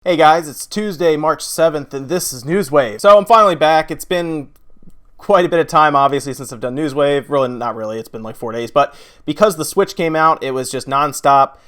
Hey guys, it's Tuesday, March 7th, and this is Newswave. So I'm finally back. It's been quite a bit of time, obviously, since I've done Newswave. Really, not really. It's been like 4 days. But because the Switch came out, it was just nonstop,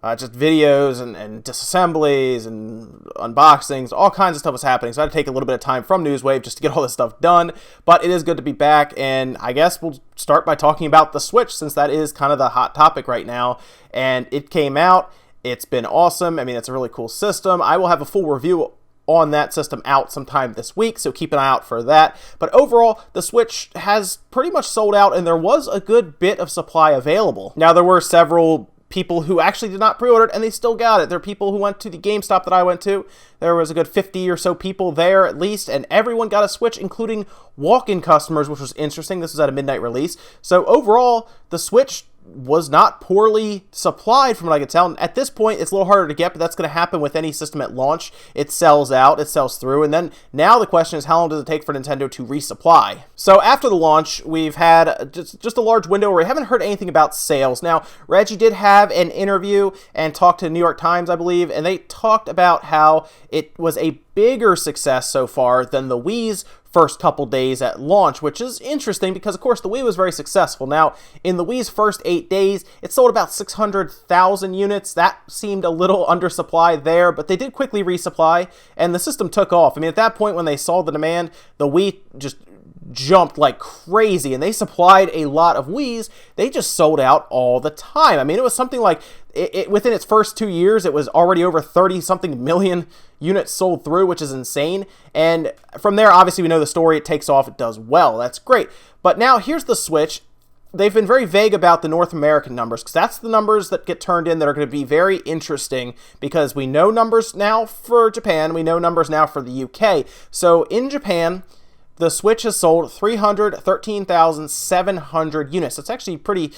just videos and disassemblies and unboxings. All kinds of stuff was happening. So I had to take a little bit of time from Newswave just to get all this stuff done. But it is good to be back, and I guess we'll start by talking about the Switch, since that is kind of the hot topic right now. And it came out. It's been awesome. I mean, it's a really cool system. I will have a full review on that system out sometime this week, so keep an eye out for that. But overall, the Switch has pretty much sold out, and there was a good bit of supply available. Now, there were several people who actually did not pre-order it, and they still got it. There are people who went to the GameStop that I went to. There was a good 50 or so people there at least, and everyone got a Switch, including walk-in customers, which was interesting. This was at a midnight release. So overall, the Switch was not poorly supplied from what I could tell. And at this point, it's a little harder to get, but that's going to happen with any system at launch. It sells out, it sells through, and then now the question is, how long does it take for Nintendo to resupply? So after the launch, we've had just a large window where we haven't heard anything about sales. Now, Reggie did have an interview and talked to the New York Times, I believe, and they talked about how it was a bigger success so far than the Wii's first couple days at launch, which is interesting because, of course, the Wii was very successful. Now, in the Wii's first 8 days, it sold about 600,000 units. That seemed a little undersupplied there, but they did quickly resupply, and the system took off. I mean, at that point, when they saw the demand, the Wii just jumped like crazy, and they supplied a lot of Wii's. They just sold out all the time. I mean, it was something like, within its first 2 years, it was already over 30-something million units sold through, which is insane. And from there, obviously, we know the story. It takes off. It does well. That's great. But now, here's the Switch. They've been very vague about the North American numbers, because that's the numbers that get turned in that are going to be very interesting, because we know numbers now for Japan. We know numbers now for the UK. So in Japan, the Switch has sold 313,700 units. That's actually a pretty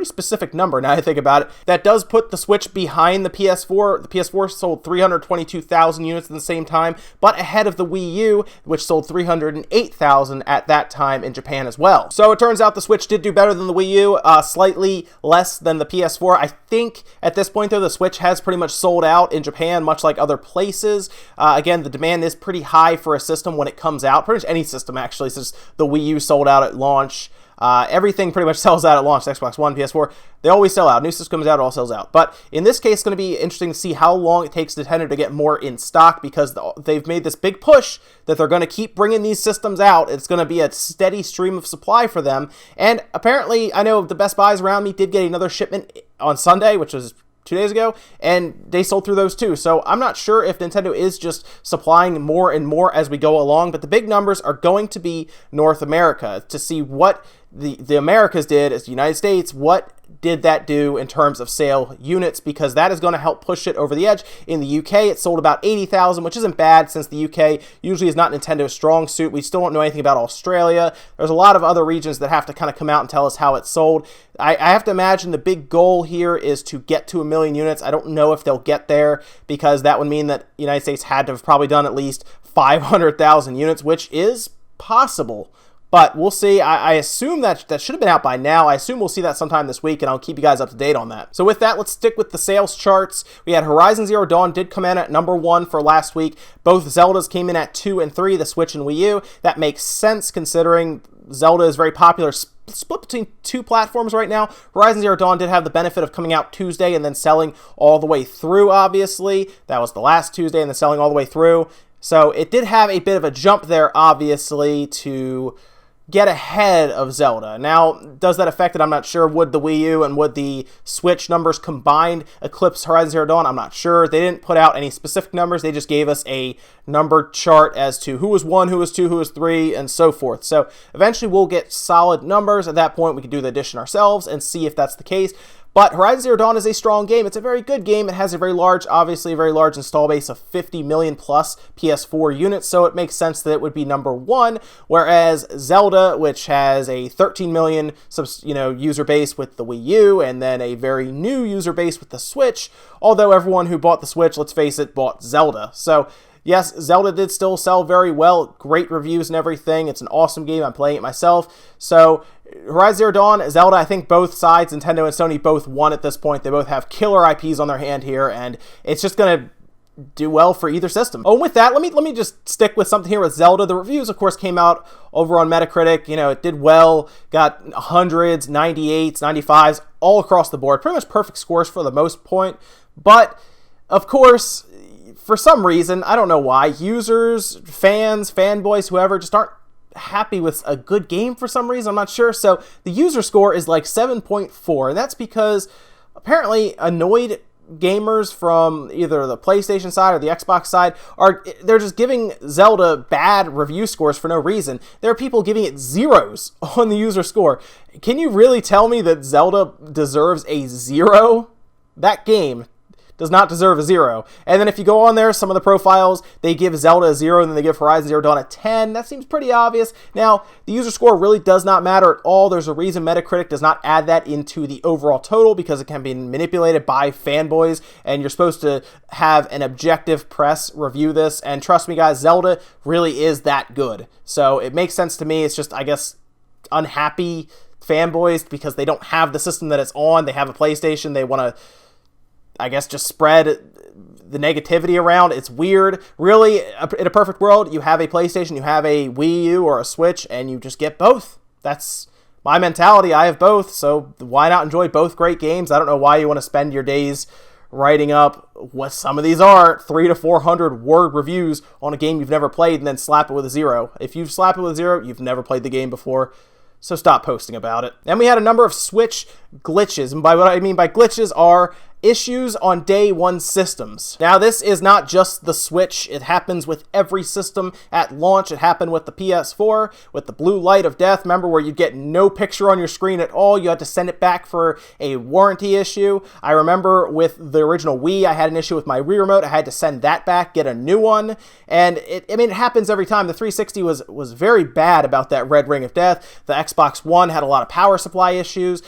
specific number now I think about it. That does put the Switch behind the PS4. The PS4 sold 322,000 units at the same time, but ahead of the Wii U, which sold 308,000 at that time in Japan as well. So it turns out the Switch did do better than the Wii U, slightly less than the PS4. I think at this point, though, the Switch has pretty much sold out in Japan, much like other places. Again, the demand is pretty high for a system when it comes out. Pretty much any system, actually, since the Wii U sold out at launch. Everything pretty much sells out at launch. Xbox One, PS4, they always sell out. New system comes out, it all sells out. But in this case, it's going to be interesting to see how long it takes Nintendo to get more in stock, because they've made this big push that they're going to keep bringing these systems out. It's going to be a steady stream of supply for them. And apparently, I know the Best Buys around me did get another shipment on Sunday, which was 2 days ago, and they sold through those too. So I'm not sure if Nintendo is just supplying more and more as we go along, but the big numbers are going to be North America, to see what the Americas did as the United States. What did that do in terms of sale units, because that is going to help push it over the edge. In the UK, it sold about 80,000, which isn't bad, since the UK usually is not Nintendo's strong suit. We still don't know anything about Australia. There's a lot of other regions that have to kind of come out and tell us how it sold. I have to imagine the big goal here is to get to 1 million units. I don't know if they'll get there, because that would mean that the United States had to have probably done at least 500,000 units, which is possible. But we'll see. I assume that should have been out by now. I assume we'll see that sometime this week, and I'll keep you guys up to date on that. So with that, let's stick with the sales charts. We had Horizon Zero Dawn did come in at number 1 for last week. Both Zeldas came in at 2 and 3, the Switch and Wii U. That makes sense, considering Zelda is very popular, split between 2 platforms right now. Horizon Zero Dawn did have the benefit of coming out Tuesday and then selling all the way through, obviously. That was the last Tuesday, and then selling all the way through. So it did have a bit of a jump there, obviously, to get ahead of Zelda. Now, does that affect it? I'm not sure. Would the Wii U and would the Switch numbers combined eclipse Horizon Zero Dawn? I'm not sure. They didn't put out any specific numbers. They just gave us a number chart as to who was 1, who was 2, who was 3, and so forth. So eventually we'll get solid numbers. At that point, we can do the addition ourselves and see if that's the case. But Horizon Zero Dawn is a strong game. It's a very good game. It has obviously a very large install base of 50 million plus PS4 units, so it makes sense that it would be number 1, whereas Zelda, which has a 13 million user base with the Wii U, and then a very new user base with the Switch, although everyone who bought the Switch, let's face it, bought Zelda. So yes, Zelda did still sell very well, great reviews and everything. It's an awesome game. I'm playing it myself. So Horizon Zero Dawn, Zelda, I think both sides, Nintendo and Sony, both won at this point. They both have killer IPs on their hand here, and it's just going to do well for either system. Oh, and with that, let me just stick with something here with Zelda. The reviews, of course, came out over on Metacritic. You know, it did well, got 100s, 98s, 95s, all across the board. Pretty much perfect scores for the most point. But, of course, for some reason, I don't know why, users, fans, fanboys, whoever, just aren't happy with a good game for some reason. I'm not sure. So the user score is like 7.4, and that's because apparently annoyed gamers from either the PlayStation side or the Xbox side they're just giving Zelda bad review scores for no reason. There are people giving it zeros on the user score. Can you really tell me that Zelda deserves a 0? That game does not deserve a 0. And then if you go on there, some of the profiles, they give Zelda a 0, and then they give Horizon Zero Dawn a 10. That seems pretty obvious. Now, the user score really does not matter at all. There's a reason Metacritic does not add that into the overall total, because it can be manipulated by fanboys, and you're supposed to have an objective press review this. And trust me, guys, Zelda really is that good. So it makes sense to me. It's just, I guess, unhappy fanboys because they don't have the system that it's on. They have a PlayStation. They want to, I guess, just spread the negativity around. It's weird. Really, in a perfect world, you have a PlayStation, you have a Wii U or a Switch, and you just get both. That's my mentality. I have both, so why not enjoy both great games? I don't know why you want to spend your days writing up what some of these are, 300 to 400 word reviews on a game you've never played, and then slap it with a 0. If you slap it with a 0, you've never played the game before. So stop posting about it. And we had a number of Switch glitches. And by what I mean by glitches are issues on day one systems. Now, this is not just the Switch. It happens with every system at launch. It happened with the PS4, with the blue light of death. Remember, where you'd get no picture on your screen at all. You had to send it back for a warranty issue. I remember with the original Wii, I had an issue with my Wii remote. I had to send that back, get a new one. And it happens every time. The 360 was very bad about that red ring of death. The Xbox One had a lot of power supply issues.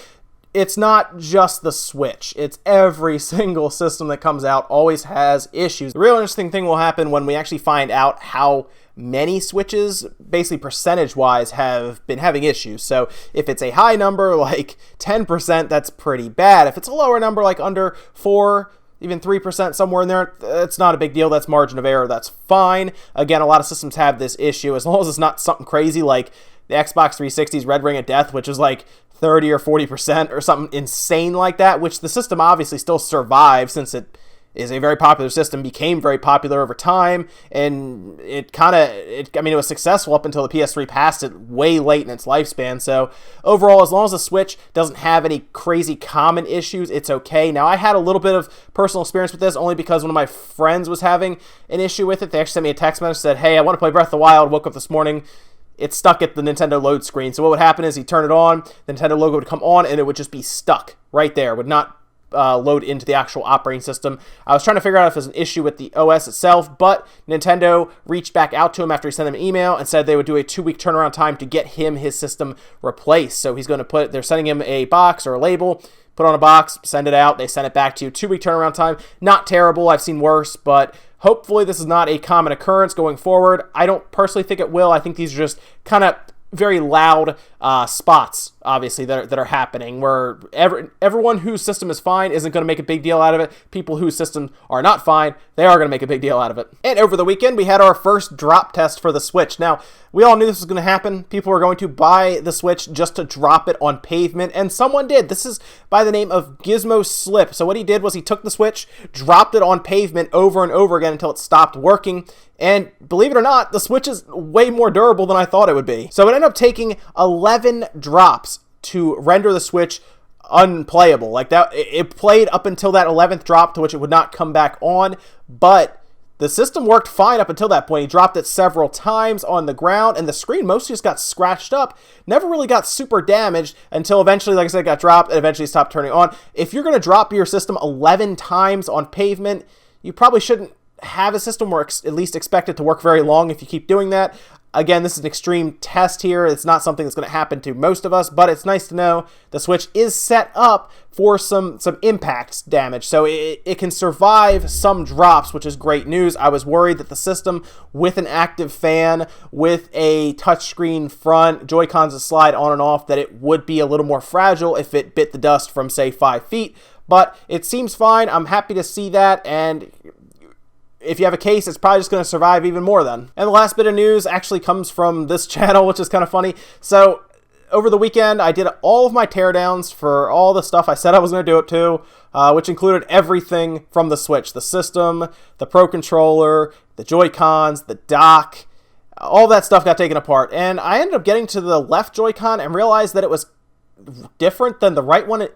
It's not just the Switch. It's every single system that comes out always has issues. The real interesting thing will happen when we actually find out how many Switches, basically percentage-wise, have been having issues. So if it's a high number, like 10%, that's pretty bad. If it's a lower number, like under 4%, even 3%, somewhere in there, it's not a big deal. That's margin of error. That's fine. Again, a lot of systems have this issue. As long as it's not something crazy like the Xbox 360's Red Ring of Death, which is like 30 or 40% or something insane like that, which the system obviously still survives since it is a very popular system, became very popular over time, and it was successful up until the PS3 passed it way late in its lifespan. So overall, as long as the Switch doesn't have any crazy common issues, it's okay. Now, I had a little bit of personal experience with this only because one of my friends was having an issue with it. They actually sent me a text message, said, "Hey, I want to play Breath of the Wild, woke up this morning, it's stuck at the Nintendo load screen." So what would happen is he'd turn it on, the Nintendo logo would come on, and it would just be stuck right there. It would not load into the actual operating system. I was trying to figure out if it was an issue with the OS itself, but Nintendo reached back out to him after he sent them an email and said they would do a 2-week turnaround time to get him his system replaced. So he's going to they're sending him a box or a label, put on a box, send it out, they send it back to you. 2-week turnaround time. Not terrible. I've seen worse, but hopefully this is not a common occurrence going forward. I don't personally think it will. I think these are just kind of very loud spots, obviously, that are happening, where everyone whose system is fine isn't going to make a big deal out of it. People whose systems are not fine, they are going to make a big deal out of it. And over the weekend, we had our first drop test for the Switch. Now, we all knew this was going to happen. People were going to buy the Switch just to drop it on pavement, and someone did. This is by the name of Gizmo Slip. So what he did was he took the Switch, dropped it on pavement over and over again until it stopped working. And believe it or not, the Switch is way more durable than I thought it would be. So it ended up taking 11 drops to render the Switch unplayable. Like that, it played up until that 11th drop, to which it would not come back on. But the system worked fine up until that point. He dropped it several times on the ground, and the screen mostly just got scratched up. Never really got super damaged until eventually, like I said, it got dropped and eventually stopped turning on. If you're going to drop your system 11 times on pavement, you probably shouldn't have a system where at least expect it to work very long if you keep doing that. Again, this is an extreme test here. It's not something that's going to happen to most of us, but it's nice to know the Switch is set up for some impact damage. So it can survive some drops, which is great news. I was worried that the system with an active fan, with a touchscreen front, Joy-Cons that slide on and off, that it would be a little more fragile if it bit the dust from, say, 5 feet. But it seems fine. I'm happy to see that, and if you have a case, it's probably just going to survive even more then. And the last bit of news actually comes from this channel, which is kind of funny. So over the weekend, I did all of my teardowns for all the stuff I said I was going to do it to, which included everything from the Switch. The system, the Pro Controller, the Joy-Cons, the dock, all that stuff got taken apart. And I ended up getting to the left Joy-Con and realized that it was different than the right one.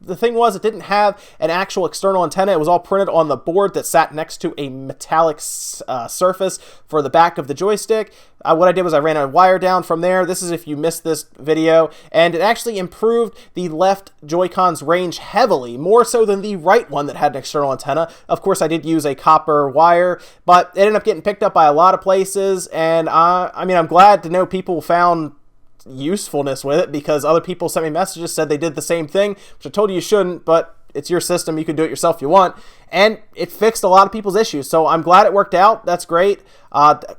The thing was, it didn't have an actual external antenna. It was all printed on the board that sat next to a metallic surface for the back of the joystick. What I did was I ran a wire down from there. This is if you missed this video, and it actually improved the left Joy-Con's range heavily, more so than the right one that had an external antenna. Of course, I did use a copper wire, but it ended up getting picked up by a lot of places, and I mean, I'm glad to know people found usefulness with it, because other people sent me messages, said they did the same thing, which I told you shouldn't, but it's your system, you can do it yourself if you want, and it fixed a lot of people's issues, so I'm glad it worked out. That's great.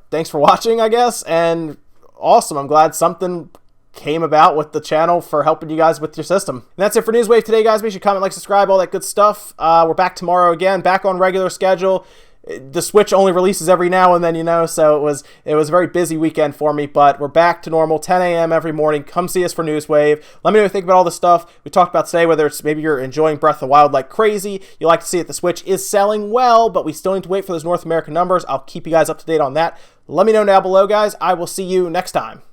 Thanks for watching, I guess, and awesome. I'm glad something came about with the channel for helping you guys with your system. And that's it for Newswave today, guys. Make sure you comment, like, subscribe, all that good stuff. We're back tomorrow again, back on regular schedule. The Switch only releases every now and then, you know, so it was a very busy weekend for me, but we're back to normal, 10 a.m. every morning. Come see us for Newswave. Let me know what you think about all the stuff we talked about today, whether it's maybe you're enjoying Breath of the Wild like crazy, you like to see that the Switch is selling well, but we still need to wait for those North American numbers. I'll keep you guys up to date on that. Let me know down below, guys. I will see you next time.